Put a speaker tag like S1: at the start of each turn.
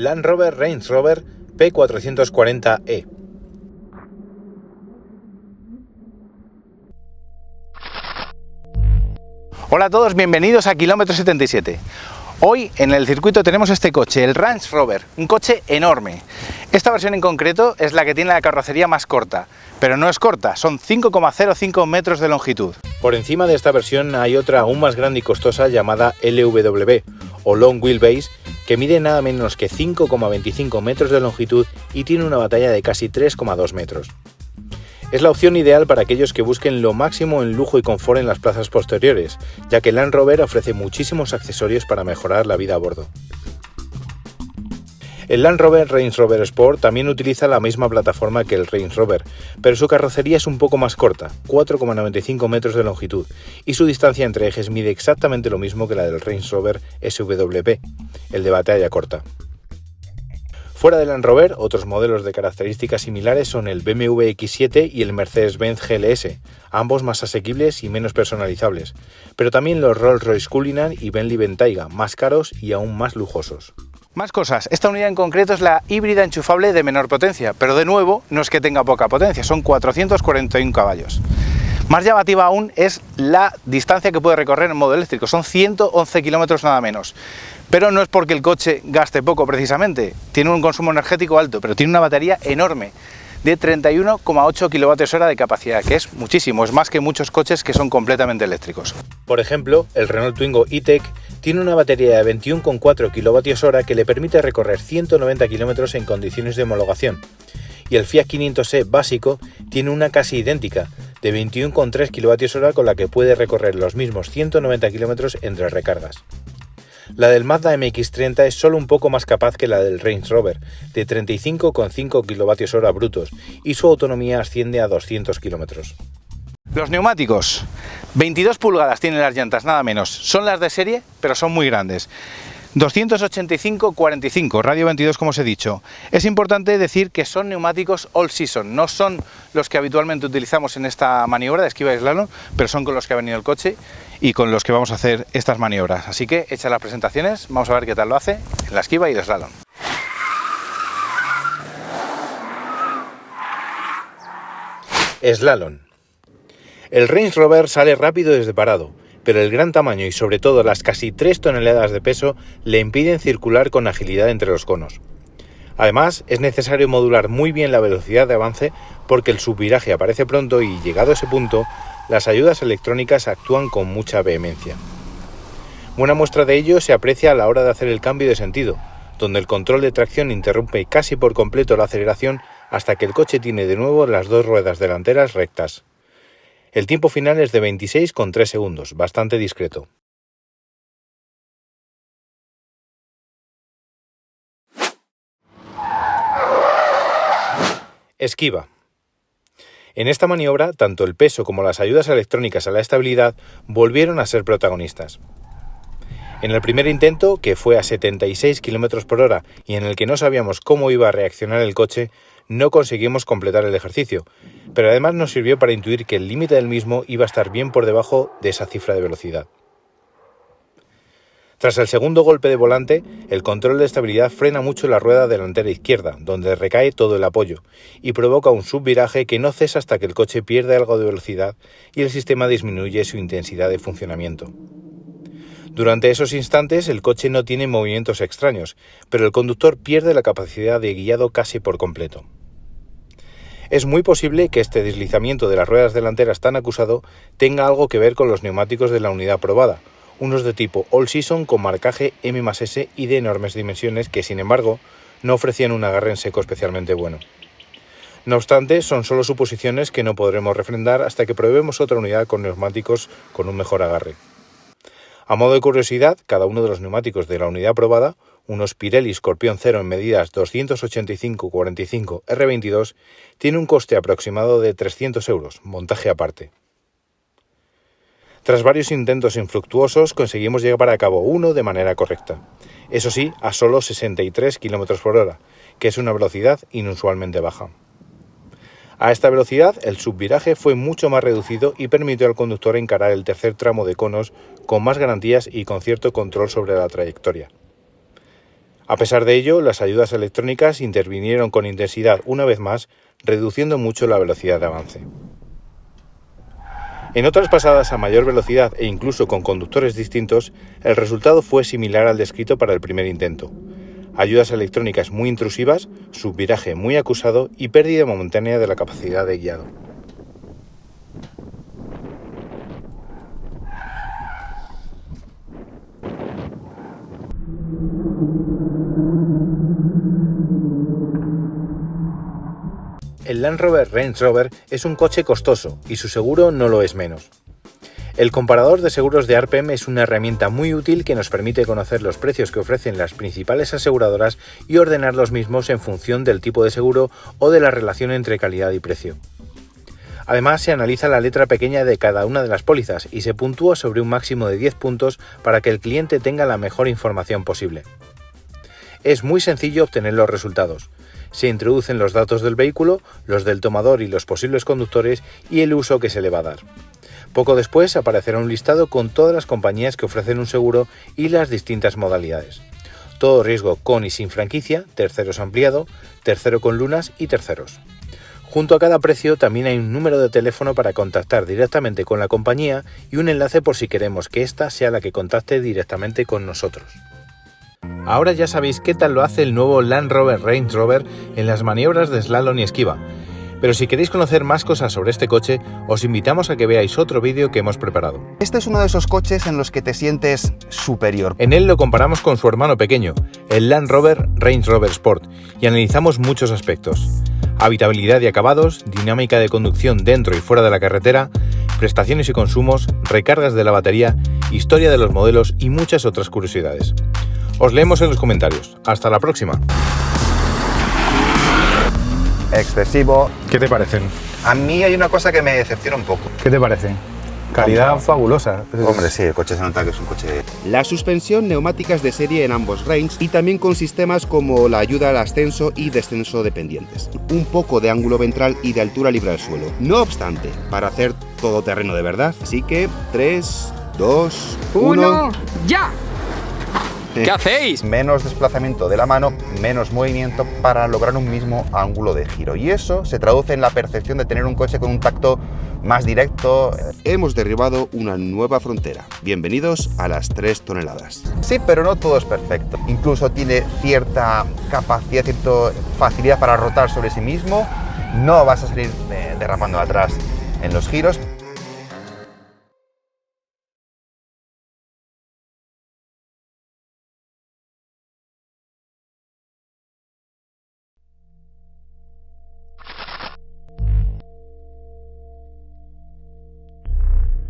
S1: Land Rover Range Rover P440e.
S2: Hola a todos, bienvenidos a Kilómetro 77. Hoy en el circuito tenemos este coche, el Range Rover, un coche enorme. Esta versión en concreto es la que tiene la carrocería más corta, pero no es corta, son 5,05 metros de longitud.
S1: Por encima de esta versión hay otra aún más grande y costosa llamada LWB o Long Wheelbase, que mide nada menos que 5,25 metros de longitud y tiene una batería de casi 3,2 metros. Es la opción ideal para aquellos que busquen lo máximo en lujo y confort en las plazas posteriores, ya que el Land Rover ofrece muchísimos accesorios para mejorar la vida a bordo. El Land Rover Range Rover Sport también utiliza la misma plataforma que el Range Rover, pero su carrocería es un poco más corta, 4,95 metros de longitud, y su distancia entre ejes mide exactamente lo mismo que la del Range Rover SWP, el de batalla corta. Fuera del Land Rover, otros modelos de características similares son el BMW X7 y el Mercedes-Benz GLS, ambos más asequibles y menos personalizables, pero también los Rolls-Royce Cullinan y Bentley Bentayga, más caros y aún más lujosos.
S2: Más cosas, esta unidad en concreto es la híbrida enchufable de menor potencia, pero de nuevo no es que tenga poca potencia, son 441 caballos. Más llamativa aún es la distancia que puede recorrer en modo eléctrico, son 111 kilómetros nada menos. Pero no es porque el coche gaste poco precisamente, tiene un consumo energético alto, pero tiene una batería enorme de 31,8 kWh de capacidad, que es muchísimo, es más que muchos coches que son completamente eléctricos.
S1: Por ejemplo, el Renault Twingo E-Tech tiene una batería de 21,4 kWh que le permite recorrer 190 km en condiciones de homologación, y el Fiat 500e básico tiene una casi idéntica, de 21,3 kWh con la que puede recorrer los mismos 190 km entre recargas. La del Mazda MX-30 es solo un poco más capaz que la del Range Rover, de 35,5 kWh brutos, y su autonomía asciende a 200 km.
S2: Los neumáticos, 22 pulgadas tienen las llantas, nada menos. Son las de serie, pero son muy grandes. 285/45, radio 22 como os he dicho. Es importante decir que son neumáticos all season, no son los que habitualmente utilizamos en esta maniobra de esquiva y slalom, pero son con los que ha venido el coche y con los que vamos a hacer estas maniobras. Así que hechas las presentaciones, vamos a ver qué tal lo hace en la esquiva y el slalom.
S1: Slalom. El Range Rover sale rápido desde parado, pero el gran tamaño y sobre todo las casi 3 toneladas de peso le impiden circular con agilidad entre los conos. Además, es necesario modular muy bien la velocidad de avance porque el subviraje aparece pronto y, llegado a ese punto, las ayudas electrónicas actúan con mucha vehemencia. Buena muestra de ello se aprecia a la hora de hacer el cambio de sentido, donde el control de tracción interrumpe casi por completo la aceleración hasta que el coche tiene de nuevo las dos ruedas delanteras rectas. El tiempo final es de 26,3 segundos, bastante discreto. Esquiva. En esta maniobra, tanto el peso como las ayudas electrónicas a la estabilidad volvieron a ser protagonistas. En el primer intento, que fue a 76 km por hora y en el que no sabíamos cómo iba a reaccionar el coche, no conseguimos completar el ejercicio, pero además nos sirvió para intuir que el límite del mismo iba a estar bien por debajo de esa cifra de velocidad. Tras el segundo golpe de volante, el control de estabilidad frena mucho la rueda delantera izquierda, donde recae todo el apoyo, y provoca un subviraje que no cesa hasta que el coche pierde algo de velocidad y el sistema disminuye su intensidad de funcionamiento. Durante esos instantes el coche no tiene movimientos extraños, pero el conductor pierde la capacidad de guiado casi por completo. Es muy posible que este deslizamiento de las ruedas delanteras tan acusado tenga algo que ver con los neumáticos de la unidad probada, unos de tipo All Season con marcaje M+S y de enormes dimensiones que, sin embargo, no ofrecían un agarre en seco especialmente bueno. No obstante, son solo suposiciones que no podremos refrendar hasta que probemos otra unidad con neumáticos con un mejor agarre. A modo de curiosidad, cada uno de los neumáticos de la unidad probada, unos Pirelli Scorpion 0 en medidas 285/45 R22, tiene un coste aproximado de 300 €, montaje aparte. Tras varios intentos infructuosos, conseguimos llevar a cabo uno de manera correcta. Eso sí, a solo 63 km por hora, que es una velocidad inusualmente baja. A esta velocidad, el subviraje fue mucho más reducido y permitió al conductor encarar el tercer tramo de conos con más garantías y con cierto control sobre la trayectoria. A pesar de ello, las ayudas electrónicas intervinieron con intensidad una vez más, reduciendo mucho la velocidad de avance. En otras pasadas a mayor velocidad e incluso con conductores distintos, el resultado fue similar al descrito para el primer intento. Ayudas electrónicas muy intrusivas, subviraje muy acusado y pérdida momentánea de la capacidad de guiado. El Land Rover Range Rover es un coche costoso y su seguro no lo es menos. El comparador de seguros de ARPEM es una herramienta muy útil que nos permite conocer los precios que ofrecen las principales aseguradoras y ordenar los mismos en función del tipo de seguro o de la relación entre calidad y precio. Además, se analiza la letra pequeña de cada una de las pólizas y se puntúa sobre un máximo de 10 puntos para que el cliente tenga la mejor información posible. Es muy sencillo obtener los resultados. Se introducen los datos del vehículo, los del tomador y los posibles conductores y el uso que se le va a dar. Poco después aparecerá un listado con todas las compañías que ofrecen un seguro y las distintas modalidades. Todo riesgo con y sin franquicia, terceros ampliado, tercero con lunas y terceros. Junto a cada precio también hay un número de teléfono para contactar directamente con la compañía y un enlace por si queremos que ésta sea la que contacte directamente con nosotros. Ahora ya sabéis qué tal lo hace el nuevo Land Rover Range Rover en las maniobras de slalom y esquiva. Pero si queréis conocer más cosas sobre este coche, os invitamos a que veáis otro vídeo que hemos preparado.
S3: Este es uno de esos coches en los que te sientes superior.
S1: En él lo comparamos con su hermano pequeño, el Land Rover Range Rover Sport, y analizamos muchos aspectos. Habitabilidad y acabados, dinámica de conducción dentro y fuera de la carretera, prestaciones y consumos, recargas de la batería, historia de los modelos y muchas otras curiosidades. Os leemos en los comentarios. Hasta la próxima.
S3: Excesivo.
S2: ¿Qué te parecen?
S3: A mí hay una cosa que me decepciona un poco.
S2: ¿Qué te parecen? Calidad fabulosa.
S3: Hombre, sí, el coche se nota que es un coche...
S4: La suspensión, neumáticas de serie en ambos ranges y también con sistemas como la ayuda al ascenso y descenso dependientes. Un poco de ángulo ventral y de altura libre al suelo. No obstante, para hacer todoterreno de verdad. Así que 3, 2, 1...
S5: ¡Ya! ¿Qué hacéis?
S3: Menos desplazamiento de la mano, menos movimiento para lograr un mismo ángulo de giro. Y eso se traduce en la percepción de tener un coche con un tacto más directo.
S4: Hemos derribado una nueva frontera. Bienvenidos a las 3 toneladas.
S3: Sí, pero no todo es perfecto. Incluso tiene cierta capacidad, cierta facilidad para rotar sobre sí mismo. No vas a salir derrapando atrás en los giros.